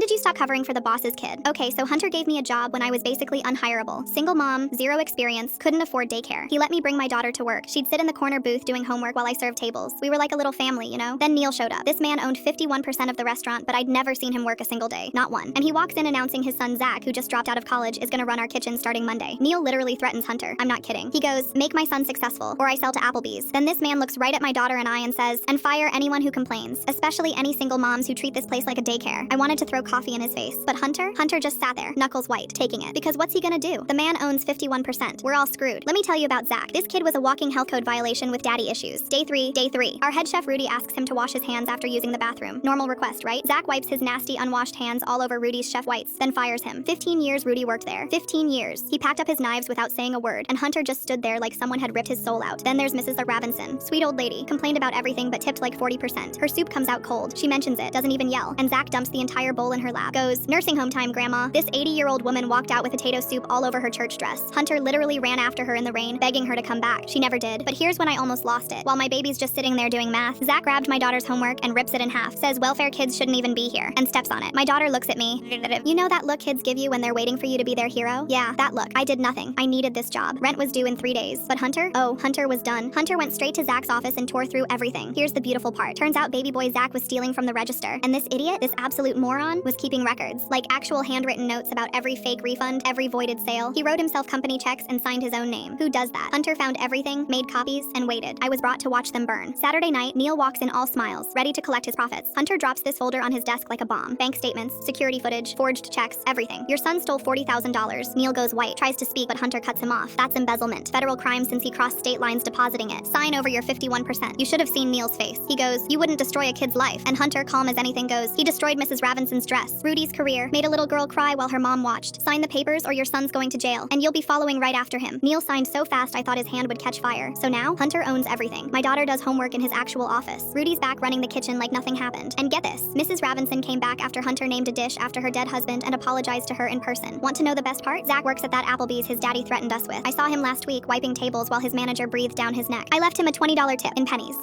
did you stop covering for the boss's kid? Okay, so Hunter gave me a job when I was basically unhireable. Single mom, zero experience, couldn't afford daycare. He let me bring my daughter to work. She'd sit in the corner booth doing homework while I served tables. We were like a little family, you know? Then Neil showed up. This man owned 51% of the restaurant, but I'd never seen him work a single day. Not one. And he walks in announcing his son Zach, who just dropped out of college, is gonna run our kitchen starting Monday. Neil literally threatens Hunter. I'm not kidding. He goes, make my son successful, or I sell to Applebee's. Then this man looks right at my daughter and I and says, and fire anyone who complains, especially any single moms who treat this place like a daycare. I wanted to throw coffee in his face, but Hunter just sat there, knuckles white, taking it. Because what's he gonna do? The man owns 51%. We're all screwed. Let me tell you about Zach. This kid was a walking health code violation with daddy issues. Day three. Our head chef Rudy asks him to wash his hands after using the bathroom. Normal request, right? Zach wipes his nasty, unwashed hands all over Rudy's chef whites, then fires him. 15 years Rudy worked there. 15 years. He packed up his knives without saying a word, and Hunter just stood there like someone had ripped his soul out. Then there's Mrs. Ravinson. Sweet old lady. Complained about everything but tipped like 40%. Her soup comes out cold. She mentions it, doesn't even yell, and Zach dumps the entire bowl in her lap. Goes, nursing home time, grandma. This 80-year-old woman walked out with potato soup all over her church dress. Hunter literally ran after her in the rain, begging her to come back. She never did. But here's when I almost lost it. While my baby's just sitting there doing math, Zach grabbed my daughter's homework and rips it in half. Says welfare kids shouldn't even be here, and steps on it. My daughter looks at me. You know that look kids give you when they're waiting for you to be their hero? Yeah, that look. I did nothing. I needed this job. Rent was due in 3 days. But Hunter? Oh, Hunter was done. Hunter went straight to Zach's office and tore through everything. Here's the beautiful part. Turns out baby boy Zach was stealing from the register. And this idiot, this absolute moron, was keeping records. Like actual handwritten notes about every fake refund, every voided sale. He wrote himself company checks and signed his own name. Who does that? Hunter found everything, made copies, and waited. I was brought to watch them burn. Saturday night, Neil walks in all smiles, ready to collect his profits. Hunter drops this folder on his desk like a bomb. Bank statements, security footage, forged checks, everything. Your son stole $40,000. Neil goes white, tries to speak, but Hunter cuts him off. That's embezzlement. Federal crime since he crossed state lines depositing it. Sign over your 51%. You should have seen Neil's face. He goes, you wouldn't destroy a kid's life. And Hunter, calm as anything, goes, he destroyed Mrs. Ravinson's dress. Rudy's career. Made a little girl cry while her mom watched. Sign the papers or your son's going to jail. And you'll be following right after him. Neil signed so fast I thought his hand would catch fire. So now, Hunter owns everything. My daughter does homework in his actual office. Rudy's back running the kitchen like nothing happened. And get this, Mrs. Ravinson came back after Hunter named a dish after her dead husband and apologized to her in person. Want to know the best part? Zach works at that Applebee's his daddy threatened us with. I saw him last week wiping tables while his manager breathed down his neck. I left him a $20 tip in pennies.